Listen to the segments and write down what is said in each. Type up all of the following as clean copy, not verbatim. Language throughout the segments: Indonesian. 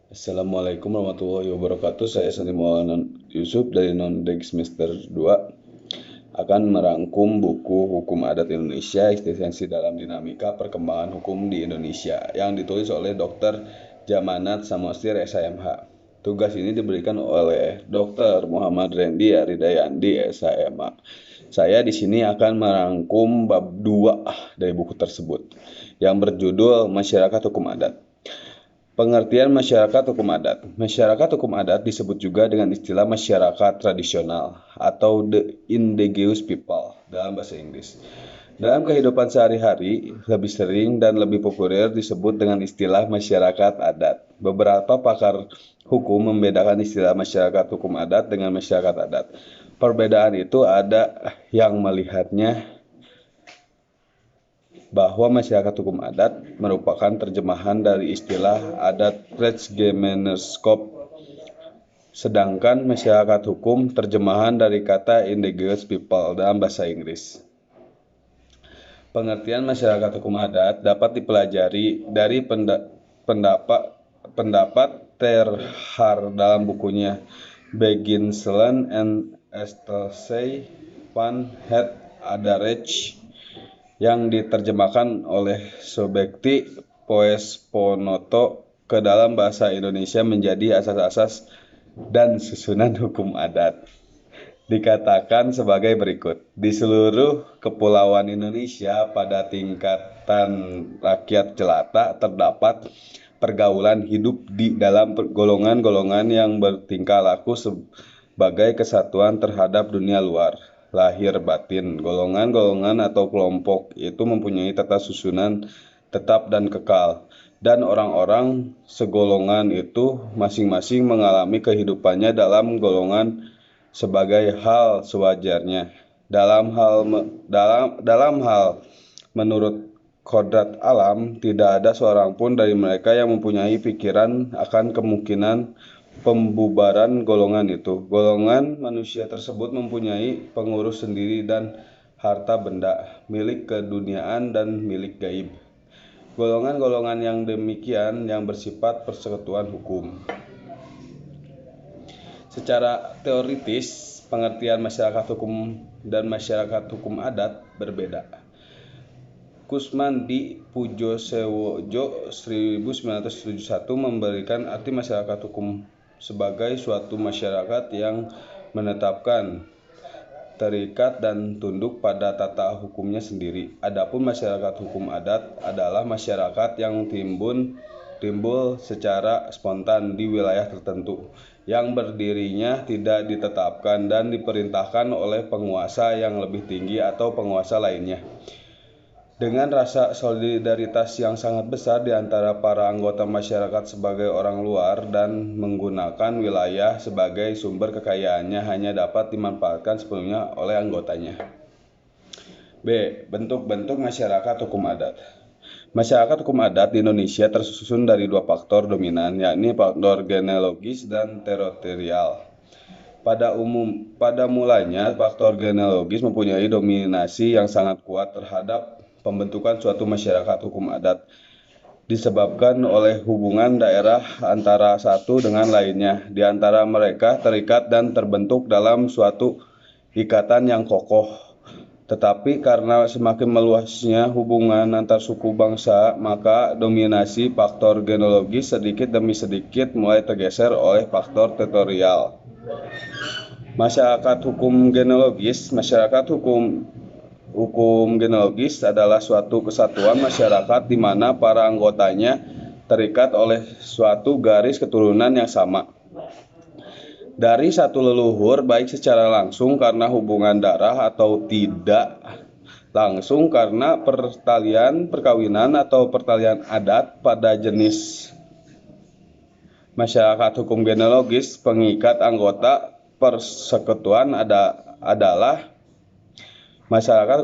Assalamualaikum warahmatullahi wabarakatuh. Saya Sani Maulana Yusuf dari Nondeg semester 2 akan merangkum buku Hukum Adat Indonesia, Eksistensi dalam Dinamika Perkembangan Hukum di Indonesia yang ditulis oleh Dr. Jamanat Samosir SHMH. Tugas ini diberikan oleh Dr. Muhammad Rendi Aridayandi SHMH. Saya di sini akan merangkum bab 2 dari buku tersebut yang berjudul Masyarakat Hukum Adat. Pengertian masyarakat hukum adat. Masyarakat hukum adat disebut juga dengan istilah masyarakat tradisional atau the indigenous people dalam bahasa Inggris. Dalam kehidupan sehari-hari, lebih sering dan lebih populer disebut dengan istilah masyarakat adat. Beberapa pakar hukum membedakan istilah masyarakat hukum adat dengan masyarakat adat. Perbedaan itu ada yang melihatnya bahwa masyarakat hukum adat merupakan terjemahan dari istilah adat Rechtsgemeenschap, sedangkan masyarakat hukum terjemahan dari kata indigenous people dalam bahasa Inggris. Pengertian masyarakat hukum adat dapat dipelajari dari pendapat Terhar dalam bukunya Beginselen en Estelsey van het Adarrecht yang diterjemahkan oleh Sobekti Poesponoto ke dalam bahasa Indonesia menjadi asas-asas dan susunan hukum adat. Dikatakan sebagai berikut. Di seluruh kepulauan Indonesia pada tingkatan rakyat jelata terdapat pergaulan hidup di dalam golongan-golongan yang bertingkah laku sebagai kesatuan terhadap dunia luar. Lahir batin, golongan-golongan atau kelompok itu mempunyai tata susunan tetap dan kekal, dan orang-orang segolongan itu masing-masing mengalami kehidupannya dalam golongan sebagai hal sewajarnya. Dalam hal menurut kodrat alam, tidak ada seorang pun dari mereka yang mempunyai pikiran akan kemungkinan pembubaran golongan itu. Golongan manusia tersebut mempunyai pengurus sendiri dan harta benda, milik keduniaan dan milik gaib. Golongan-golongan yang demikian yang bersifat persekutuan hukum. Secara teoritis, pengertian masyarakat hukum dan masyarakat hukum adat berbeda. Kusmandi Pujosewojo 1971 memberikan arti masyarakat hukum sebagai suatu masyarakat yang menetapkan, terikat dan tunduk pada tata hukumnya sendiri. Adapun masyarakat hukum adat adalah masyarakat yang timbul secara spontan di wilayah tertentu, yang berdirinya tidak ditetapkan dan diperintahkan oleh penguasa yang lebih tinggi atau penguasa lainnya. Dengan rasa solidaritas yang sangat besar di antara para anggota masyarakat sebagai orang luar dan menggunakan wilayah sebagai sumber kekayaannya hanya dapat dimanfaatkan sepenuhnya oleh anggotanya. B. Bentuk-bentuk masyarakat hukum adat. Masyarakat hukum adat di Indonesia tersusun dari dua faktor dominan, yakni faktor genealogis dan teritorial. Pada mulanya, faktor genealogis mempunyai dominasi yang sangat kuat terhadap pembentukan suatu masyarakat hukum adat, disebabkan oleh hubungan daerah antara satu dengan lainnya. Di antara mereka terikat dan terbentuk dalam suatu ikatan yang kokoh. Tetapi karena semakin meluasnya hubungan antar suku bangsa, maka dominasi faktor genealogis sedikit demi sedikit mulai tergeser oleh faktor teritorial. Masyarakat hukum genealogis. Masyarakat hukum genealogis adalah suatu kesatuan masyarakat di mana para anggotanya terikat oleh suatu garis keturunan yang sama dari satu leluhur, baik secara langsung karena hubungan darah atau tidak langsung karena perkawinan atau pertalian adat. Pada jenis masyarakat hukum genealogis, pengikat anggota persekutuan adalah masyarakat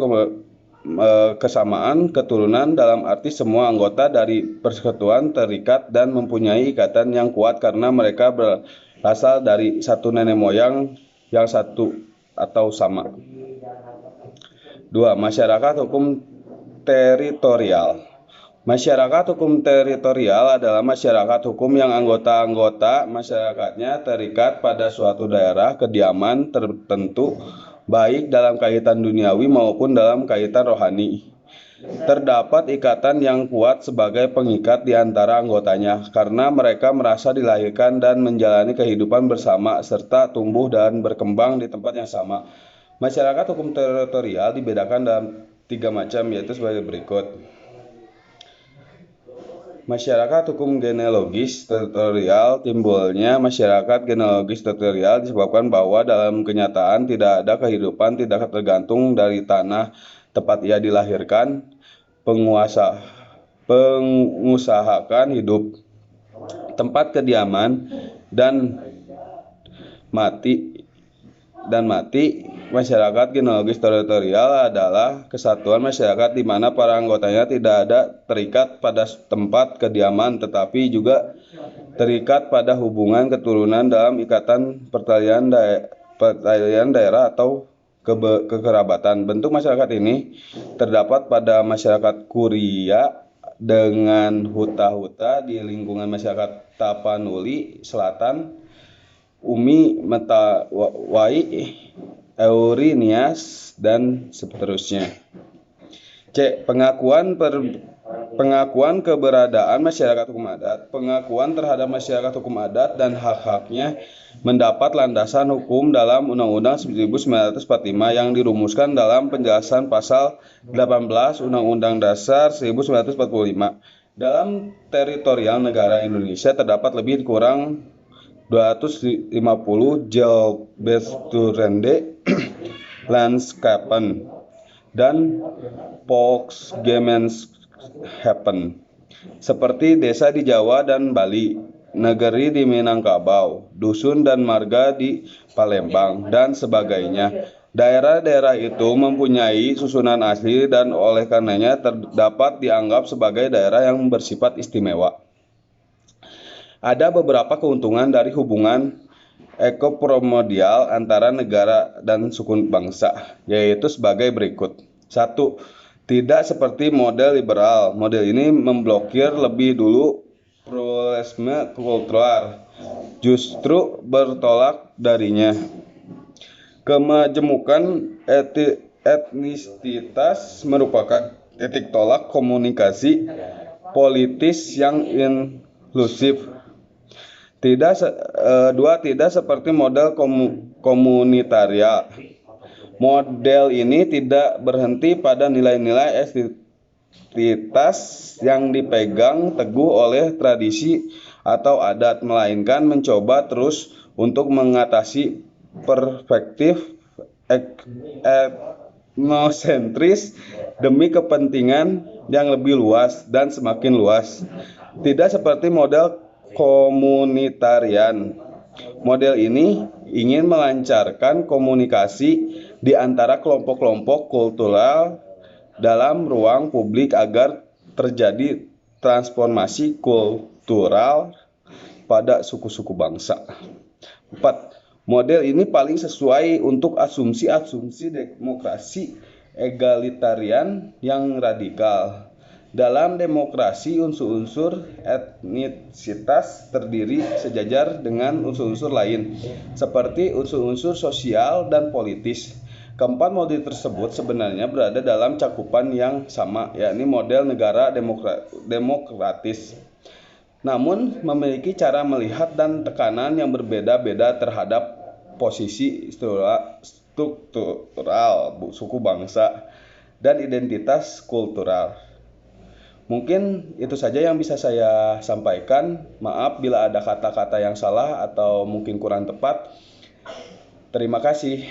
kesamaan keturunan, dalam arti semua anggota dari persekutuan terikat dan mempunyai ikatan yang kuat karena mereka berasal dari satu nenek moyang yang satu atau sama. 2. Masyarakat hukum teritorial. Masyarakat hukum teritorial adalah masyarakat hukum yang anggota-anggota masyarakatnya terikat pada suatu daerah kediaman tertentu, baik dalam kaitan duniawi maupun dalam kaitan rohani. Terdapat ikatan yang kuat sebagai pengikat di antara anggotanya, karena mereka merasa dilahirkan dan menjalani kehidupan bersama, serta tumbuh dan berkembang di tempat yang sama. Masyarakat hukum teritorial dibedakan dalam 3 macam, yaitu sebagai berikut. Masyarakat hukum genealogis teritorial. Timbulnya masyarakat genealogis teritorial disebabkan bahwa dalam kenyataan tidak ada kehidupan tidak tergantung dari tanah tempat ia dilahirkan, pengusahakan hidup, tempat kediaman, dan mati. Masyarakat genealogis teritorial adalah kesatuan masyarakat di mana para anggotanya tidak ada terikat pada tempat kediaman, tetapi juga terikat pada hubungan keturunan dalam ikatan pertalian daerah atau kekerabatan. Bentuk masyarakat ini terdapat pada masyarakat Kuria dengan huta-huta di lingkungan masyarakat Tapanuli Selatan, Umi Mentawai, Eurinias, dan seterusnya. C. Pengakuan keberadaan masyarakat hukum adat. Pengakuan terhadap masyarakat hukum adat dan hak-haknya mendapat landasan hukum dalam Undang-Undang 1945 yang dirumuskan dalam penjelasan pasal 18 Undang-Undang Dasar 1945. Dalam teritorial negara Indonesia terdapat lebih kurang 250 Jelbesturende, Landskapen, dan Volksgemeenschapten, seperti desa di Jawa dan Bali, negeri di Minangkabau, dusun dan marga di Palembang, dan sebagainya. Daerah-daerah itu mempunyai susunan asli dan oleh karenanya dapat dianggap sebagai daerah yang bersifat istimewa. Ada beberapa keuntungan dari hubungan ekoprimordial antara negara dan suku bangsa, yaitu sebagai berikut. 1. Tidak seperti model liberal. Model ini memblokir lebih dulu pluralisme kultural, justru bertolak darinya. Kemajemukan etnisitas merupakan titik tolak komunikasi politis yang inklusif. Tidak seperti model komunitaria. Model ini tidak berhenti pada nilai-nilai estetis yang dipegang teguh oleh tradisi atau adat, melainkan mencoba terus untuk mengatasi perspektif etnosentris demi kepentingan yang lebih luas dan semakin luas. Tidak seperti model komunitarian. Model ini ingin melancarkan komunikasi di antara kelompok-kelompok kultural dalam ruang publik agar terjadi transformasi kultural pada suku-suku bangsa. 4. Model ini paling sesuai untuk asumsi-asumsi demokrasi egalitarian yang radikal. Dalam demokrasi, unsur-unsur etnisitas terdiri sejajar dengan unsur-unsur lain, seperti unsur-unsur sosial dan politis. Keempat model tersebut sebenarnya berada dalam cakupan yang sama, yakni model negara demokratis. Namun, memiliki cara melihat dan tekanan yang berbeda-beda terhadap posisi struktural suku bangsa dan identitas kultural. Mungkin itu saja yang bisa saya sampaikan. Maaf bila ada kata-kata yang salah atau mungkin kurang tepat. Terima kasih.